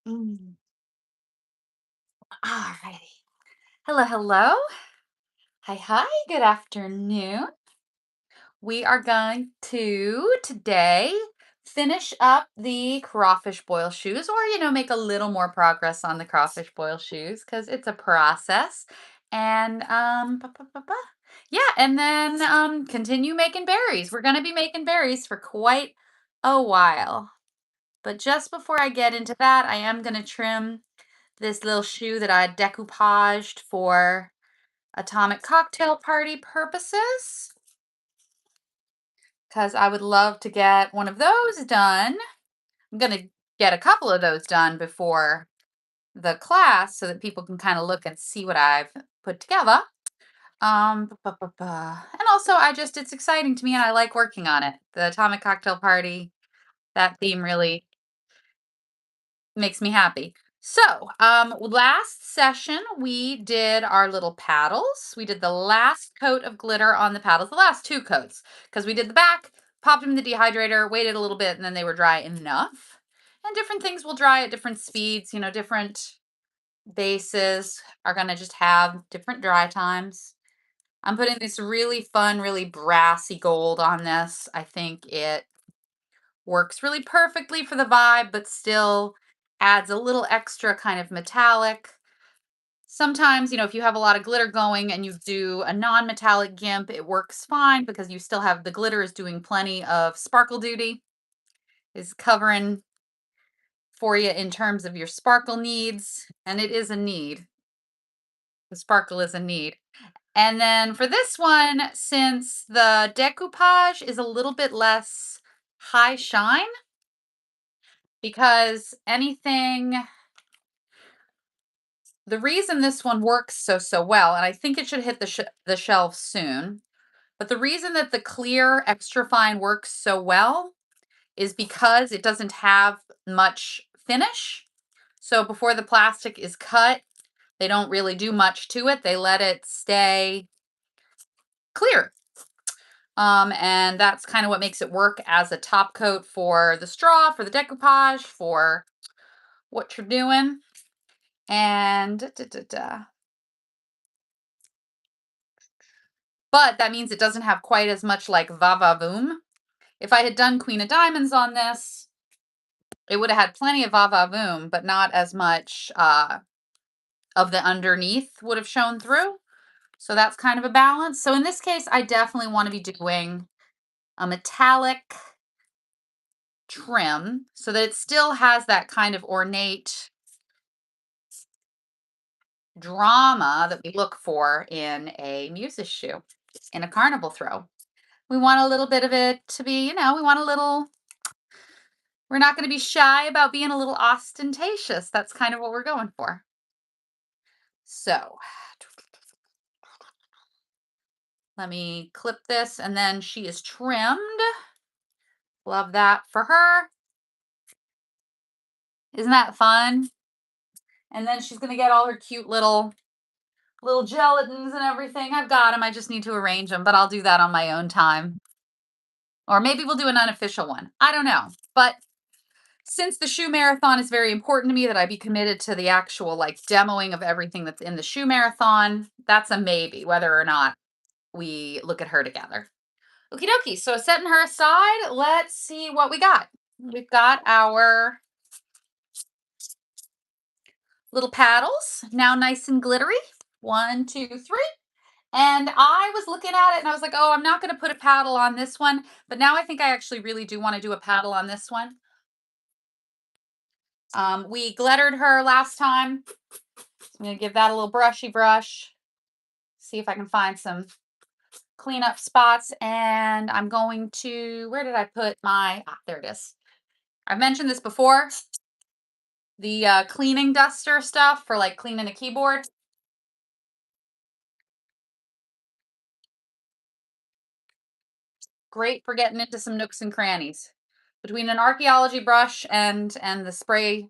Mm. Alrighty. Hello, hello. Hi, hi. Good afternoon. We are going to today finish up the crawfish boil shoes, or make a little more progress on the crawfish boil shoes because it's a process. And yeah, and then continue making berries. We're going to be making berries for quite a while. But just before I get into that, I am going to trim this little shoe that I decoupaged for atomic cocktail party purposes because I would love to get one of those done. I'm going to get a couple of those done before the class so that people can kind of look and see what I've put together. And also it's exciting to me and I like working on it. The atomic cocktail party, that theme really makes me happy. So, last session we did our little paddles. We did the last coat of glitter on the paddles, the last two coats, because we did the back, popped them in the dehydrator, waited a little bit, and then they were dry enough. And different things will dry at different speeds. Different bases are going to just have different dry times. I'm putting this really fun, really brassy gold on this. I think it works really perfectly for the vibe, but still adds a little extra kind of metallic. Sometimes, if you have a lot of glitter going and you do a non-metallic GIMP, it works fine because you still have the glitter is doing plenty of sparkle duty, is covering for you in terms of your sparkle needs, and it is a need. The sparkle is a need. And then for this one, since the decoupage is a little bit less high shine, because the reason this one works so well, and I think it should hit the shelves soon, but the reason that the clear extra fine works so well is because it doesn't have much finish. So before the plastic is cut, they don't really do much to it. They let it stay clear. And that's kind of what makes it work as a top coat for the straw, for the decoupage, for what you're doing. And but that means it doesn't have quite as much like va-va-voom. If I had done Queen of Diamonds on this, it would have had plenty of va-va-voom, but not as much of the underneath would have shown through. So that's kind of a balance. So in this case, I definitely want to be doing a metallic trim so that it still has that kind of ornate drama that we look for in a Muses shoe, in a carnival throw. We want a little bit of it to be, we want we're not going to be shy about being a little ostentatious. That's kind of what we're going for. So let me clip this, and then she is trimmed. Love that for her. Isn't that fun? And then she's going to get all her cute little gelatins and everything. I've got them. I just need to arrange them, but I'll do that on my own time. Or maybe we'll do an unofficial one. I don't know. But since the shoe marathon is very important to me that I be committed to the actual demoing of everything that's in the shoe marathon, that's a maybe, whether or not we look at her together. Okie dokie. So setting her aside, let's see what we got. We've got our little paddles, now nice and glittery. 1, 2, 3. And I was looking at it and I was like, oh, I'm not going to put a paddle on this one. But now I think I actually really do want to do a paddle on this one. We glittered her last time. I'm going to give that a little brushy brush. See if I can find some cleanup spots. And I'm going to, where did I put my, there it is. I've mentioned this before. The cleaning duster stuff for cleaning a keyboard. Great for getting into some nooks and crannies. Between an archaeology brush and the spray,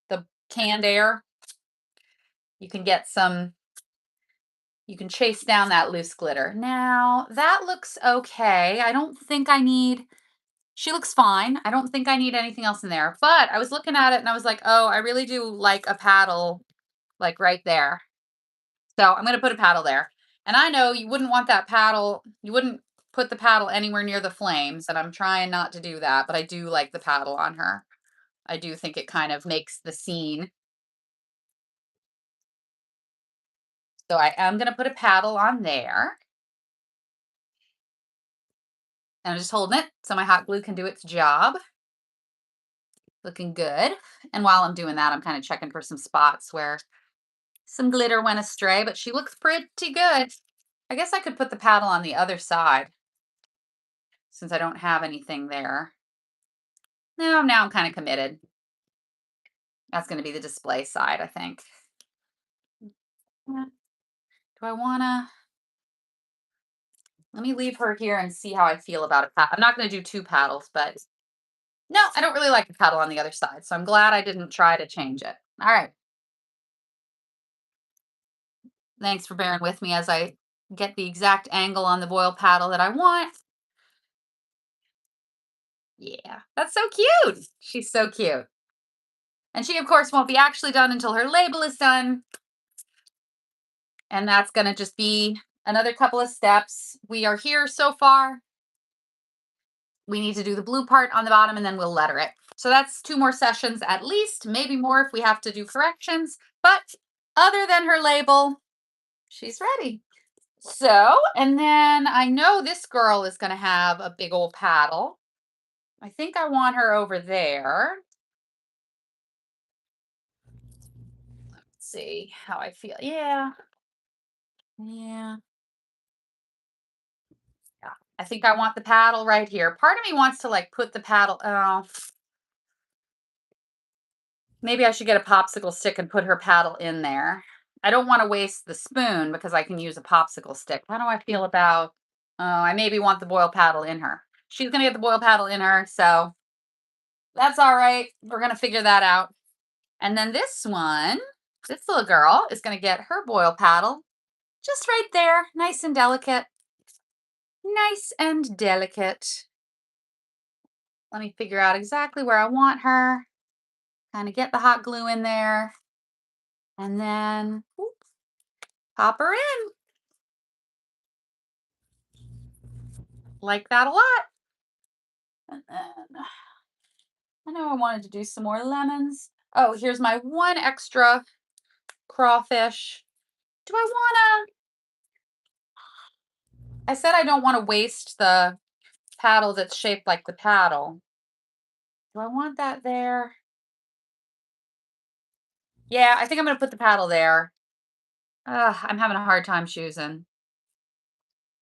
the canned air, you can get you can chase down that loose glitter. Now, that looks okay. I don't think I need She looks fine. I don't think I need anything else in there, but I was looking at it and I was like, oh, I really do like a paddle like right there. So I'm going to put a paddle there. And I know you wouldn't want that paddle. You wouldn't put the paddle anywhere near the flames. And I'm trying not to do that, but I do like the paddle on her. I do think it kind of makes the scene. So I am going to put a paddle on there. And I'm just holding it so my hot glue can do its job. Looking good. And while I'm doing that, I'm kind of checking for some spots where some glitter went astray, but she looks pretty good. I guess I could put the paddle on the other side since I don't have anything there. No, now I'm kind of committed. That's going to be the display side, I think. Do I want to? Let me leave her here and see how I feel about it. I'm not going to do two paddles, but no, I don't really like the paddle on the other side. So I'm glad I didn't try to change it. All right. Thanks for bearing with me as I get the exact angle on the boil paddle that I want. Yeah, that's so cute. She's so cute. And she, of course, won't be actually done until her label is done. And that's going to just be another couple of steps. We are here so far. We need to do the blue part on the bottom and then we'll letter it. So that's 2 more sessions at least, maybe more if we have to do corrections. But other than her label, she's ready. So, and then I know this girl is going to have a big old paddle. I think I want her over there. Let's see how I feel. Yeah. Yeah. Yeah. I think I want the paddle right here. Part of me wants to like put the paddle. Oh, maybe I should get a popsicle stick and put her paddle in there. I don't want to waste the spoon because I can use a popsicle stick. How do I feel about? Oh, I maybe want the boil paddle in her. She's gonna get the boil paddle in her, so that's all right. We're gonna figure that out. And then this one, this little girl is gonna get her boil paddle just right there, nice and delicate. Nice and delicate. Let me figure out exactly where I want her. Kind of get the hot glue in there. And then pop her in. Like that a lot. And then I know I wanted to do some more lemons. Oh, here's my one extra crawfish. Do I want to? I said I don't want to waste the paddle that's shaped like the paddle. Do I want that there? Yeah, I think I'm going to put the paddle there. I'm having a hard time choosing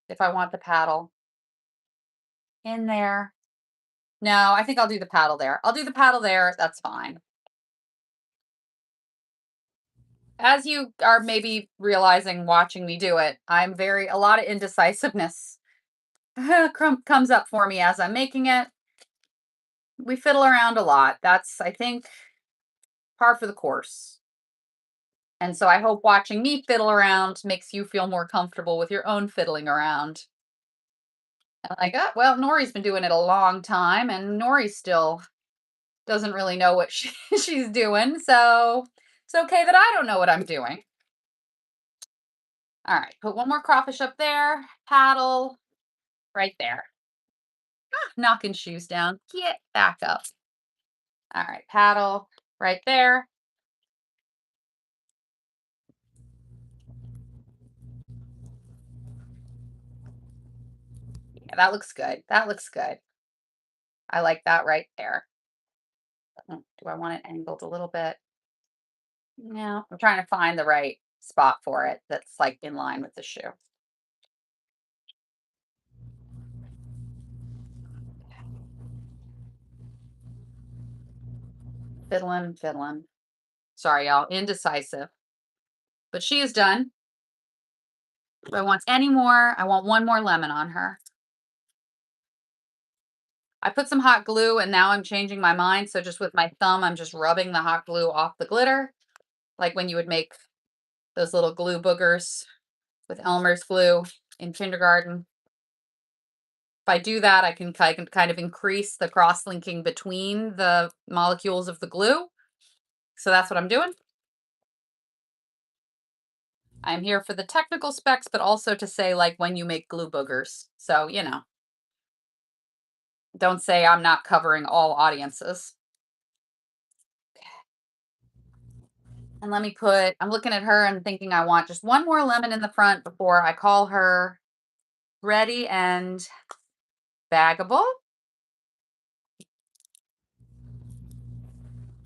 if I want the paddle in there. No, I think I'll do the paddle there. I'll do the paddle there. That's fine. As you are maybe realizing watching me do it, I'm a lot of indecisiveness comes up for me as I'm making it. We fiddle around a lot. That's, I think, par for the course. And so I hope watching me fiddle around makes you feel more comfortable with your own fiddling around. And like, oh, well, Nori's been doing it a long time, and Nori still doesn't really know what she's doing. So it's okay that I don't know what I'm doing. All right, put one more crawfish up there, paddle right there. Knocking shoes down. Get back up. All right, paddle right there. Yeah, that looks good. That looks good. I like that right there. Do I want it angled a little bit? No, I'm trying to find the right spot for it that's like in line with the shoe. Fiddling, fiddling. Sorry, y'all. Indecisive. But she is done. Do I want any more? I want one more lemon on her. I put some hot glue and now I'm changing my mind. So just with my thumb, I'm just rubbing the hot glue off the glitter. Like when you would make those little glue boogers with Elmer's glue in kindergarten. If I do that, I can kind of increase the cross-linking between the molecules of the glue. So that's what I'm doing. I'm here for the technical specs, but also to say, like, when you make glue boogers. So, don't say I'm not covering all audiences. And let me I'm looking at her and thinking I want just one more lemon in the front before I call her ready and baggable.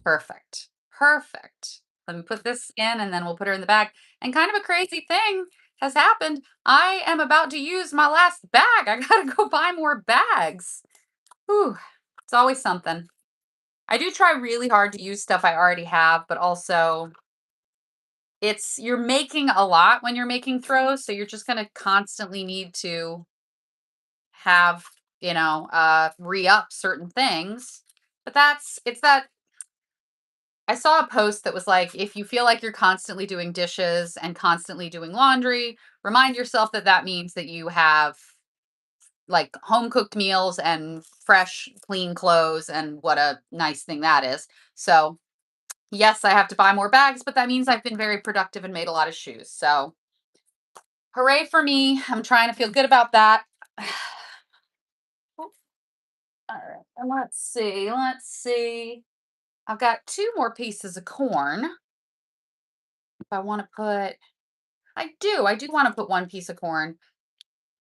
Perfect. Perfect. Let me put this in and then we'll put her in the bag. And kind of a crazy thing has happened. I am about to use my last bag. I gotta go buy more bags. Whew. It's always something. I do try really hard to use stuff I already have, but also you're making a lot when you're making throws, so you're just gonna constantly need to have, re-up certain things. But it's that I saw a post that was like, if you feel like you're constantly doing dishes and constantly doing laundry, remind yourself that that means that you have like home cooked meals and fresh, clean clothes, and what a nice thing that is. So, yes, I have to buy more bags, but that means I've been very productive and made a lot of shoes. So, hooray for me. I'm trying to feel good about that. All right. And let's see. Let's see. I've got two more pieces of corn. If I want to I do want to put one piece of corn.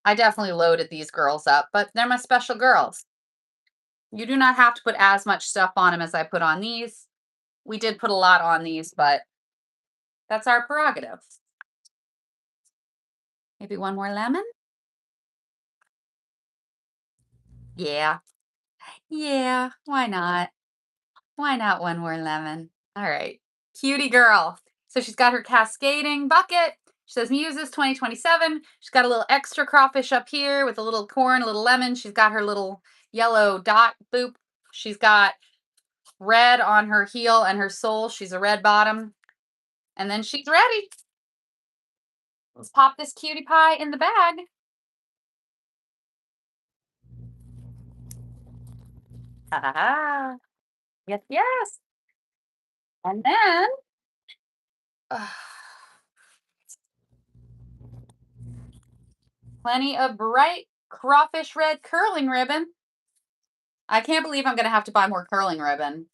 I definitely loaded these girls up, but they're my special girls. You do not have to put as much stuff on them as I put on these. We did put a lot on these, but that's our prerogative. Maybe one more lemon? Yeah. Yeah. Why not? Why not one more lemon? All right. Cutie girl. So she's got her cascading bucket. She says Muses 2027. She's got a little extra crawfish up here with a little corn, a little lemon. She's got her little yellow dot boop. She's got red on her heel and her sole. She's a red bottom. And then she's ready. Let's pop this cutie pie in the bag. Ah, yes, yes. And then uh, plenty of bright crawfish red curling ribbon. I can't believe I'm going to have to buy more curling ribbon.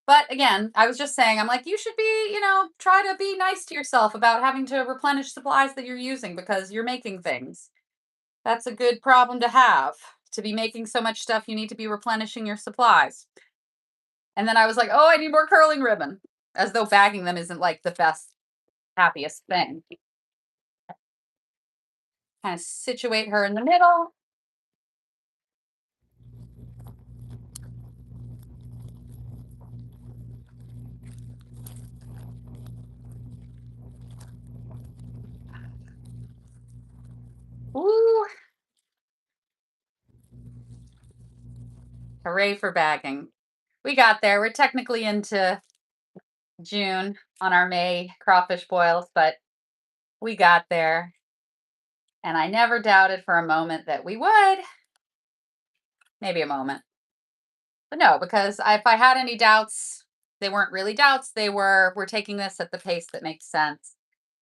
But again, I was just saying, I'm like, you should be, try to be nice to yourself about having to replenish supplies that you're using because you're making things. That's a good problem to have. To be making so much stuff, you need to be replenishing your supplies. And then I was like, oh, I need more curling ribbon, as though bagging them isn't like the best, happiest thing. Kind of situate her in the middle. Ooh, hooray for bagging. We got there. We're technically into June on our May crawfish boils, but we got there. And I never doubted for a moment that we would. Maybe a moment. But no, because if I had any doubts, they weren't really doubts. We're taking this at the pace that makes sense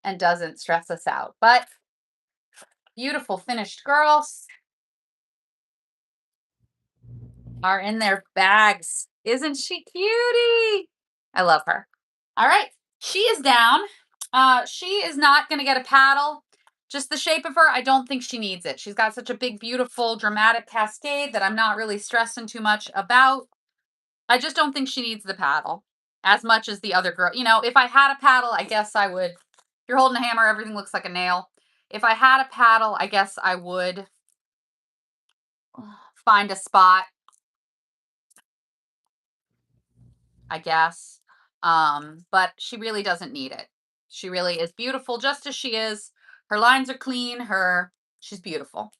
and doesn't stress us out. But beautiful finished girls are in their bags. Isn't she cutie? I love her. All right. She is down. She is not going to get a paddle. Just the shape of her, I don't think she needs it. She's got such a big, beautiful, dramatic cascade that I'm not really stressing too much about. I just don't think she needs the paddle as much as the other girl. If I had a paddle, I guess I would. If you're holding a hammer, everything looks like a nail. If I had a paddle, I guess I would find a spot, I guess. But she really doesn't need it. She really is beautiful just as she is. Her lines are clean. She's beautiful.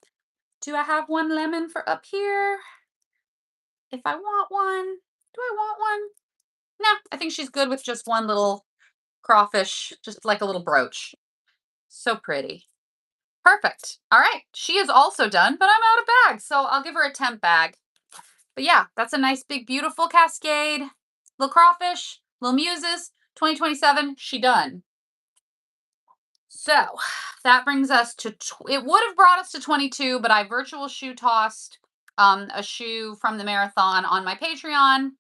Do I have one lemon for up here? If I want one, do I want one? No, I think she's good with just one little crawfish, just like a little brooch. So pretty. Perfect. All right. She is also done, but I'm out of bags, so I'll give her a temp bag. But yeah, that's a nice big beautiful cascade. Little crawfish, little muses. 2027, she done. So that brings us to it would have brought us to 22, but I virtual shoe tossed a shoe from the marathon on my Patreon,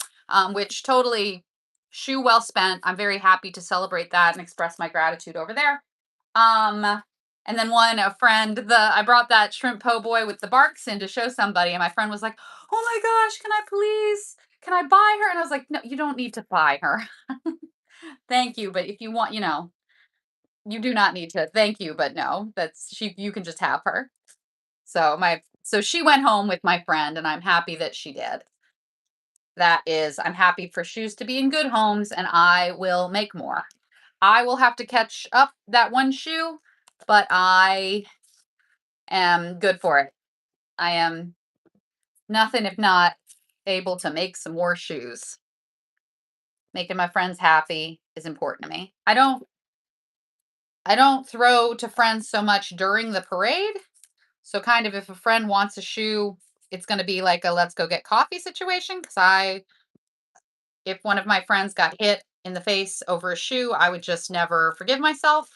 which totally shoe well spent. I'm very happy to celebrate that and express my gratitude over there. Um, and then a friend, I brought that shrimp po' boy with the barks in to show somebody, and my friend was like, "Oh my gosh, can I buy her?" And I was like, "No, you don't need to buy her. Thank you, but if you want, you do not need to. Thank you, but no, you can just have her." So she went home with my friend, and I'm happy that she did. I'm happy for shoes to be in good homes, and I will make more. I will have to catch up that one shoe, but I am good for it. I am nothing if not able to make some more shoes. Making my friends happy is important to me. I don't throw to friends so much during the parade. So kind of if a friend wants a shoe, it's going to be like a let's go get coffee situation because if one of my friends got hit in the face over a shoe, I would just never forgive myself,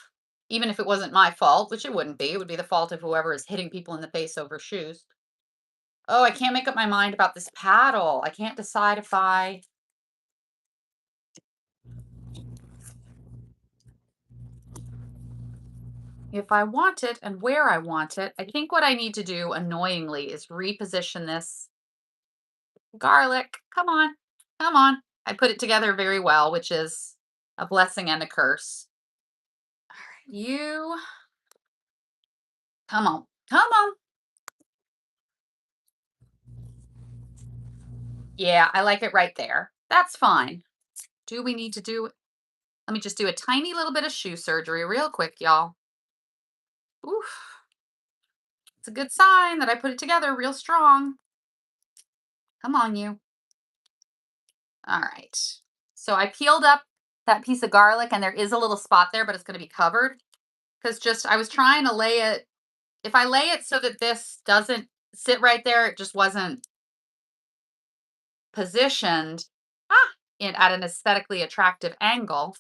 even if it wasn't my fault, which it wouldn't be. It would be the fault of whoever is hitting people in the face over shoes. Oh, I can't make up my mind about this paddle. I can't decide if I want it and where I want it. I think what I need to do annoyingly is reposition this garlic. Come on. Come on. I put it together very well, which is a blessing and a curse. All right, you come on. Come on. Yeah, I like it right there. That's fine. Do we need to do Let me just do a tiny little bit of shoe surgery real quick, y'all. Oof. It's a good sign that I put it together real strong. Come on, you. All right. So I peeled up that piece of garlic, and there is a little spot there, but it's going to be covered because just I was trying to lay it. If I lay it so that this doesn't sit right there, it just wasn't positioned at an aesthetically attractive angle.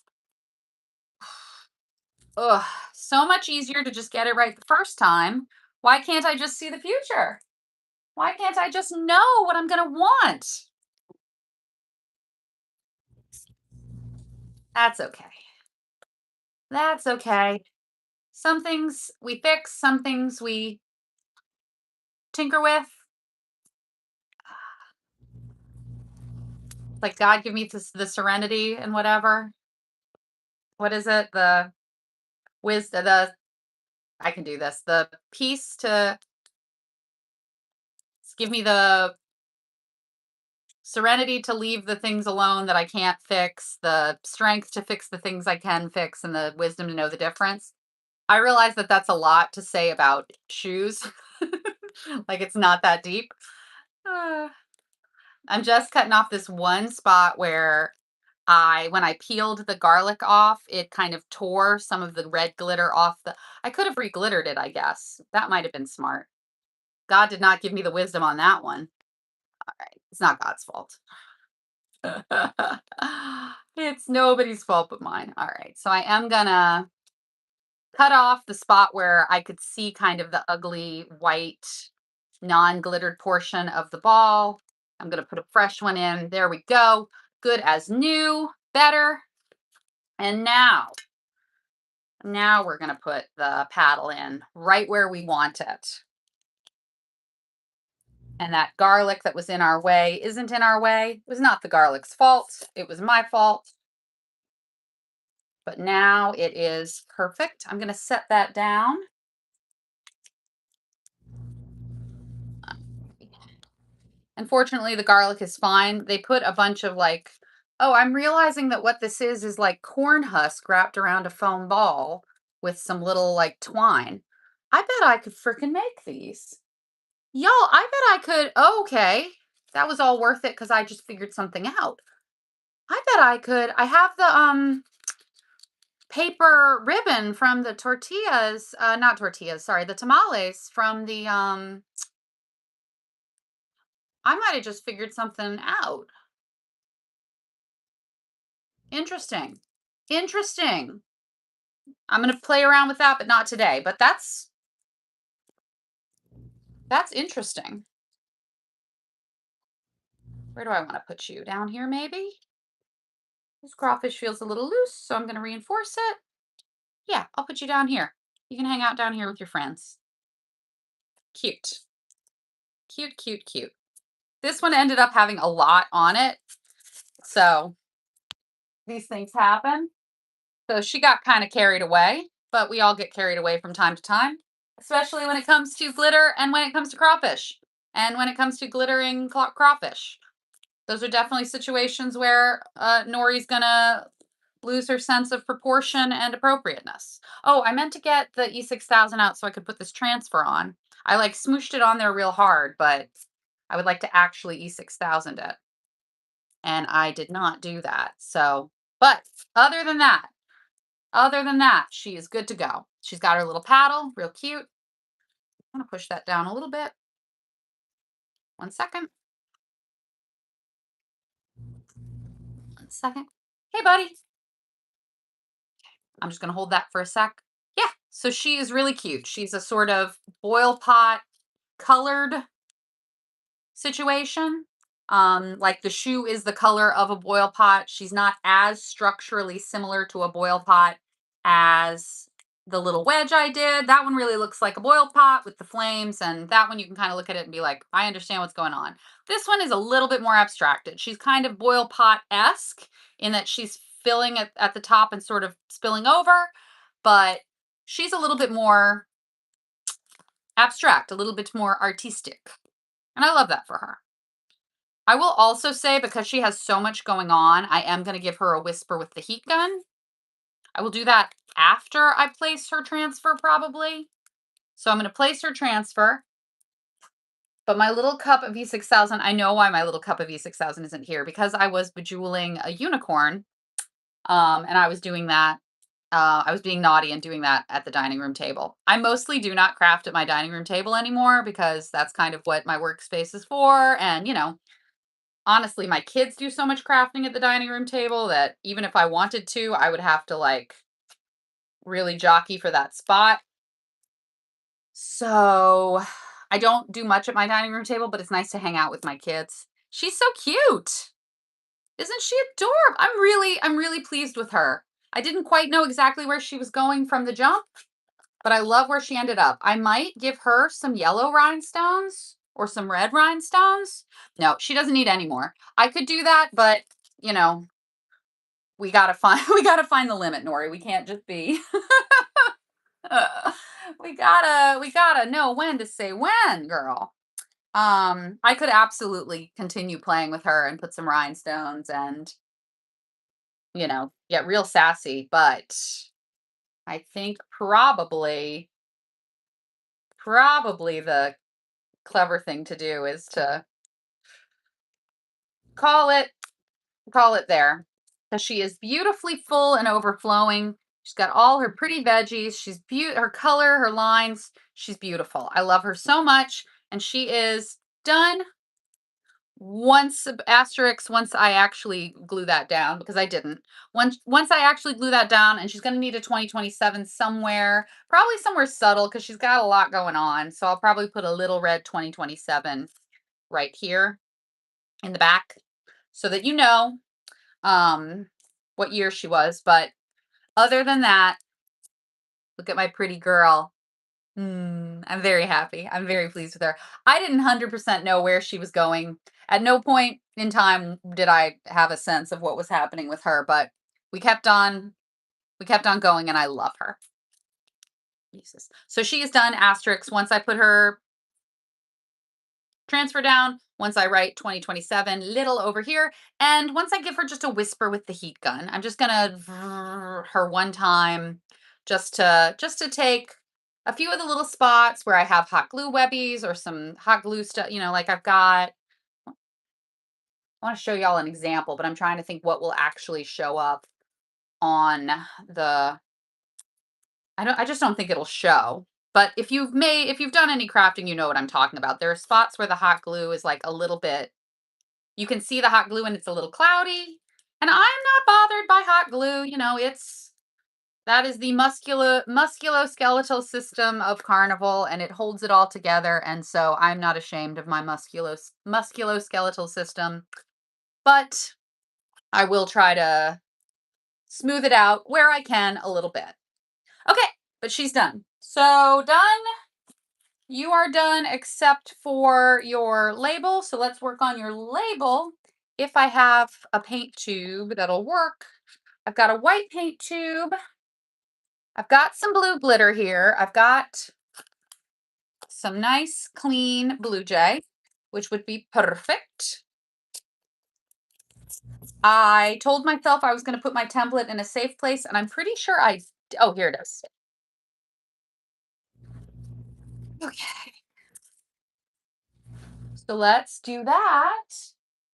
Ugh, so much easier to just get it right the first time. Why can't I just see the future? Why can't I just know what I'm going to want? That's okay. That's okay. Some things we fix, some things we tinker with. Like God give me the serenity and whatever. What is it? The wisdom, I can do this. The peace to give me the serenity to leave the things alone that I can't fix, the strength to fix the things I can fix, and the wisdom to know the difference. I realize that that's a lot to say about shoes. Like it's not that deep. Uh, I'm just cutting off this one spot where when I peeled the garlic off, it kind of tore some of the red glitter off I could have re-glittered it, I guess. That might have been smart. God did not give me the wisdom on that one. All right. It's not God's fault. It's nobody's fault but mine. All right. So I am gonna cut off the spot where I could see kind of the ugly white non-glittered portion of the ball. I'm gonna put a fresh one in. There we go. Good as new. Better. And now we're going to put the paddle in right where we want it. And that garlic that was in our way isn't in our way. It was not the garlic's fault. It was my fault. But now it is perfect. I'm going to set that down. Unfortunately, the garlic is fine. They put a bunch of oh, I'm realizing that what this is like corn husk wrapped around a foam ball with some little twine. I bet I could freaking make these. Y'all, I bet I could. Oh, okay. That was all worth it because I just figured something out. I bet I could. I have paper ribbon from the tortillas, not tortillas, sorry, the tamales from the I might have just figured something out. Interesting. Interesting. I'm going to play around with that, but not today. But that's interesting. Where do I want to put you? Down here maybe? This crawfish feels a little loose, so I'm going to reinforce it. Yeah, I'll put you down here. You can hang out down here with your friends. Cute. Cute, cute, cute. This one ended up having a lot on it. So these things happen. So she got kind of carried away, but we all get carried away from time to time, especially when it comes to glitter and when it comes to crawfish and when it comes to glittering crawfish. Those are definitely situations where Nori's gonna lose her sense of proportion and appropriateness. Oh, I meant to get the E6000 out so I could put this transfer on. I like smooshed it on there real hard, but I would like to actually E6000 it. And I did not do that. So, but other than that, she is good to go. She's got her little paddle, real cute. I'm gonna push that down a little bit. 1 second. 1 second. Hey, buddy. I'm just gonna hold that for a sec. Yeah, so she is really cute. She's a sort of boil pot colored situation. Like the shoe is the color of a boil pot. She's not as structurally similar to a boil pot as the little wedge I did. That one really looks like a boil pot with the flames, and that one you can kind of look at it and be like, I understand what's going on. This one is a little bit more abstracted. She's kind of boil pot-esque in that she's filling it at the top and sort of spilling over, but she's a little bit more abstract, a little bit more artistic. And I love that for her. I will also say, because she has so much going on, I am going to give her a whisper with the heat gun. I will do that after I place her transfer, probably. So I'm going to place her transfer. But my little cup of E6000, I know why my little cup of E6000 isn't here, because I was bejeweling a unicorn. And I was doing that. I was being naughty and doing that at the dining room table. I mostly do not craft at my dining room table anymore because that's kind of what my workspace is for. And, honestly, my kids do so much crafting at the dining room table that even if I wanted to, I would have to like really jockey for that spot. So I don't do much at my dining room table, but it's nice to hang out with my kids. She's so cute. Isn't she adorable? I'm really pleased with her. I didn't quite know exactly where she was going from the jump, but I love where she ended up. I might give her some yellow rhinestones or some red rhinestones. No, she doesn't need any more. I could do that, but you know, we gotta find we gotta find the limit, Nori. We can't just be we gotta know when to say when, girl. I could absolutely continue playing with her and put some rhinestones and get real sassy, but I think probably the clever thing to do is to call it call it there, because she is beautifully full and overflowing. She's got all her pretty veggies. She's her color, her lines. She's beautiful. I love her so much, and she is done. Once I actually glue that down, because I didn't. Once I actually glue that down, and she's going to need a 2027 somewhere, probably somewhere subtle because she's got a lot going on. So I'll probably put a little red 2027 right here in the back so that um what year she was. But other than that, look at my pretty girl. I'm very happy. I'm very pleased with her. I didn't 100% know where she was going. At no point in time did I have a sense of what was happening with her, but we kept on going, and I love her. Jesus. So she is done, asterisk. Once I put her transfer down, once I write 2027 little over here, and once I give her just a whisper with the heat gun. I'm just gonna her one time just to take a few of the little spots where I have hot glue webbies or some hot glue stuff, like I want to show y'all an example, but I'm trying to think what will actually show up. on the, I just don't think it'll show. But if you've done any crafting, you know what I'm talking about. There are spots where the hot glue is like a little bit, you can see the hot glue and it's a little cloudy. And I'm not bothered by hot glue. That is the musculoskeletal system of Carnival, and it holds it all together. And so I'm not ashamed of my musculoskeletal system, but I will try to smooth it out where I can a little bit. Okay, but she's done. So done. You are done except for your label. So let's work on your label. If I have a paint tube, that'll work. I've got a white paint tube. I've got some blue glitter here. I've got some nice clean Blue Jay, which would be perfect. I told myself I was going to put my template in a safe place, and I'm pretty sure oh, here it is. Okay. So let's do that.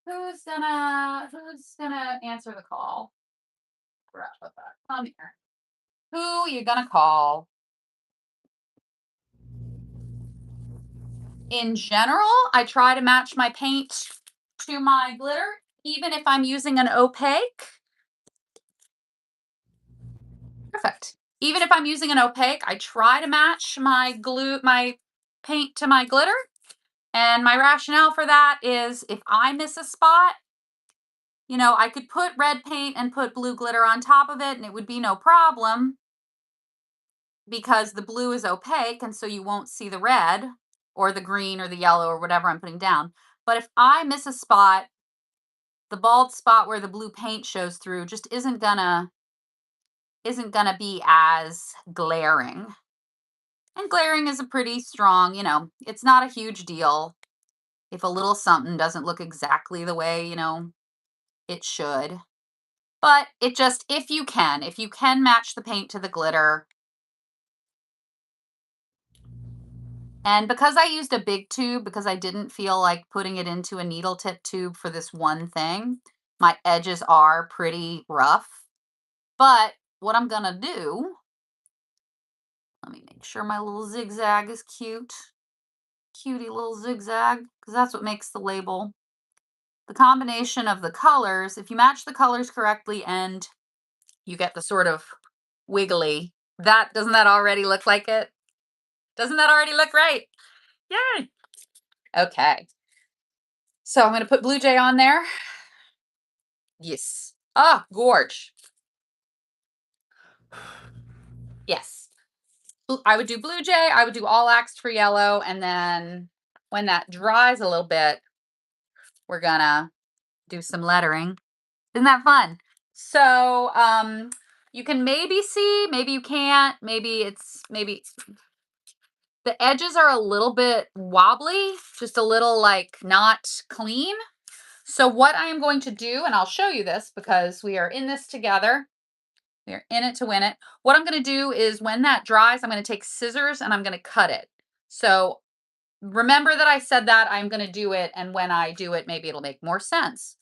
Who's gonna answer the call? Come here. Who you gonna call? In general, I try to match my paint to my glitter, even if I'm using an opaque. Perfect. Even if I'm using an opaque, I try to match my paint to my glitter. And my rationale for that is if I miss a spot, I could put red paint and put blue glitter on top of it and it would be no problem because the blue is opaque and so you won't see the red or the green or the yellow or whatever I'm putting down. But if I miss a spot, the bald spot where the blue paint shows through just isn't gonna be as glaring. And glaring is a pretty strong, it's not a huge deal if a little something doesn't look exactly the way, it should. But if you can match the paint to the glitter. And because I used a big tube, because I didn't feel like putting it into a needle tip tube for this one thing, my edges are pretty rough. But what I'm gonna do, let me make sure my little zigzag is cute. Cutie little zigzag, because that's what makes the label. The combination of the colors, if you match the colors correctly and you get the sort of wiggly, doesn't that already look like it? Doesn't that already look right? Yay. Okay. So I'm going to put Blue Jay on there. Yes. Ah, gorge. Yes. I would do Blue Jay. I would do all axed for yellow. And then when that dries a little bit, we're going to do some lettering. Isn't that fun? So you can maybe see, maybe you can't, maybe the edges are a little bit wobbly, just a little like not clean. So what I am going to do, and I'll show you this because we are in this together. We are in it to win it. What I'm going to do is when that dries, I'm going to take scissors and I'm going to cut it. So remember that I said that I'm going to do it. And when I do it, maybe it'll make more sense.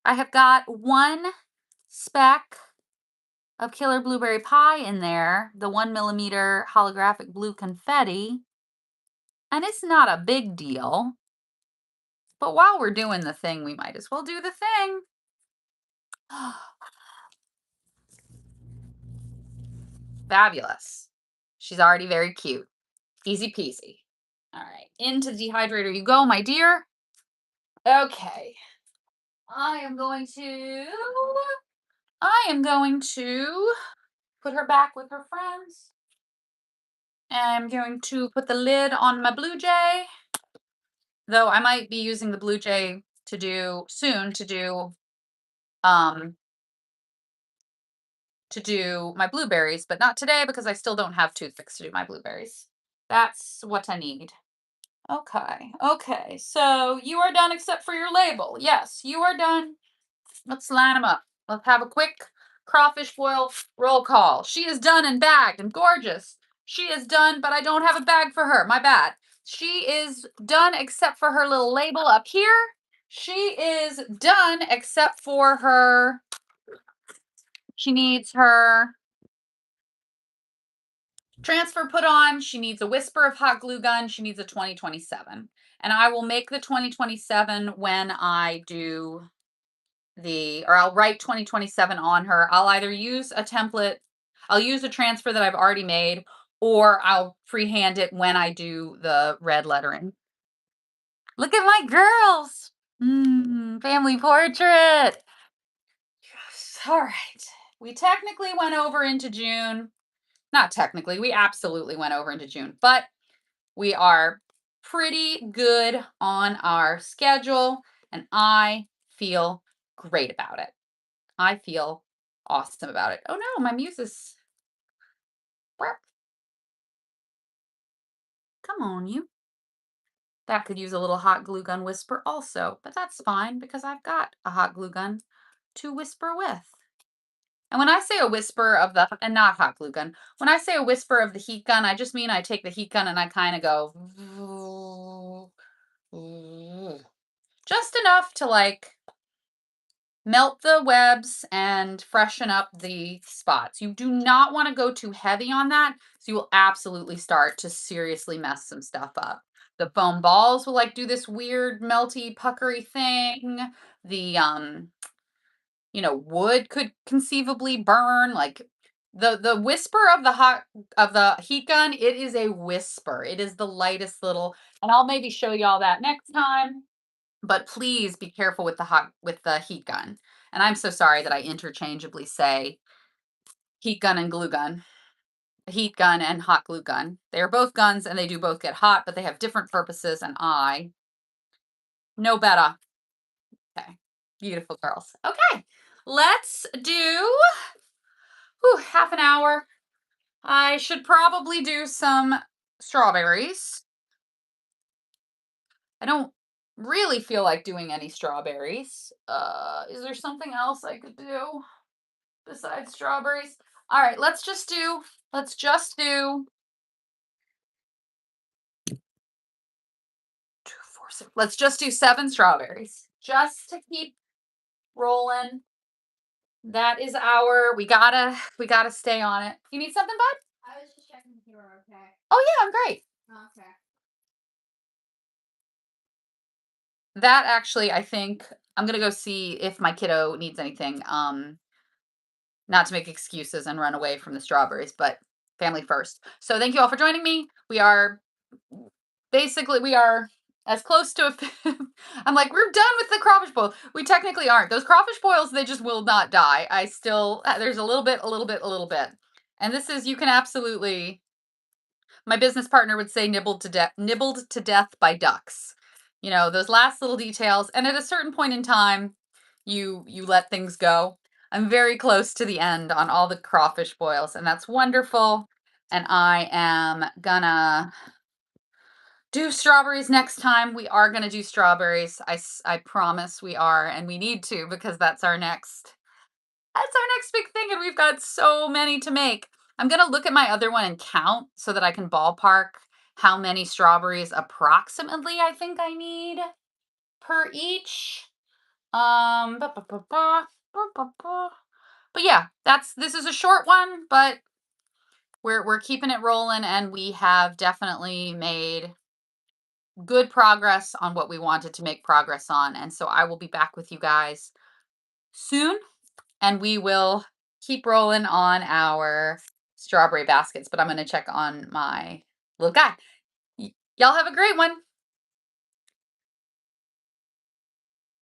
I have got one speck of Killer Blueberry Pie in there, the 1mm holographic blue confetti. And it's not a big deal. But while we're doing the thing, we might as well do the thing. Fabulous. She's already very cute. Easy peasy. All right, into the dehydrator you go, my dear. Okay. I am going to put her back with her friends. I'm going to put the lid on my Blue Jay. Though I might be using the Blue Jay to do my blueberries, but not today because I still don't have toothpicks to do my blueberries. That's what I need. Okay, so you are done except for your label. Yes, you are done. Let's line them up. Let's have a quick crawfish boil roll call. She is done and bagged and gorgeous. She is done, but I don't have a bag for her. My bad. She is done except for her little label up here. She is done except for her She needs her transfer put on. She needs a whisper of hot glue gun. She needs a 2027. And I will make the 2027 when I do or I'll write 2027 on her. I'll either use a template, I'll use a transfer that I've already made, or I'll freehand it when I do the red lettering. Look at my girls. Family portrait. Yes. All right. We technically went over into June. Not technically, we absolutely went over into June, but we are pretty good on our schedule, and I feel great about it. I feel awesome about it. Oh no, my muse is. Come on, you. That could use a little hot glue gun whisper also, but that's fine because I've got a hot glue gun to whisper with. And when I say a whisper of the, and not hot glue gun, when I say a whisper of the heat gun, I just mean I take the heat gun and I kind of go just enough to like melt the webs and freshen up the spots. You do not want to go too heavy on that, so you will absolutely start to seriously mess some stuff up. The foam balls will like do this weird melty puckery thing. The wood could conceivably burn. Like the whisper of the heat gun, it is a whisper. It is the lightest little, and I'll maybe show you all that next time. But please be careful with the heat gun. And I'm so sorry that I interchangeably say heat gun and glue gun. Heat gun and hot glue gun. They are both guns and they do both get hot, but they have different purposes, and I know better. Okay. Beautiful girls. Okay. Let's do half an hour. I should probably do some strawberries. I don't really feel like doing any strawberries. Is there something else I could do besides strawberries? All right, let's just do 2, 4, 6. Let's just do 7 strawberries. Just to keep rolling. That is we gotta stay on it. You need something, bud? I was just checking if you were okay. Oh yeah, I'm great. Okay. That actually, I think I'm gonna go see if my kiddo needs anything. Not to make excuses and run away from the strawberries, but family first. So thank you all for joining me. We are as close to I'm like, we're done with the crawfish boil. We technically aren't. Those crawfish boils, they just will not die. I still, there's a little bit, a little bit, a little bit. And this is, you can absolutely, my business partner would say nibbled to death by ducks. Those last little details. And at a certain point in time, you let things go. I'm very close to the end on all the crawfish boils, and that's wonderful. And I am gonna do strawberries next time. We are gonna do strawberries. I promise we are, and we need to because that's our next big thing, and we've got so many to make. I'm gonna look at my other one and count so that I can ballpark how many strawberries approximately I think I need per each. Ba, ba, ba, ba, ba, ba, ba. But yeah, this is a short one, but we're keeping it rolling, and we have definitely made good progress on what we wanted to make progress on. And so I will be back with you guys soon, and we will keep rolling on our strawberry baskets. But I'm going to check on my little guy. Y'all have a great one.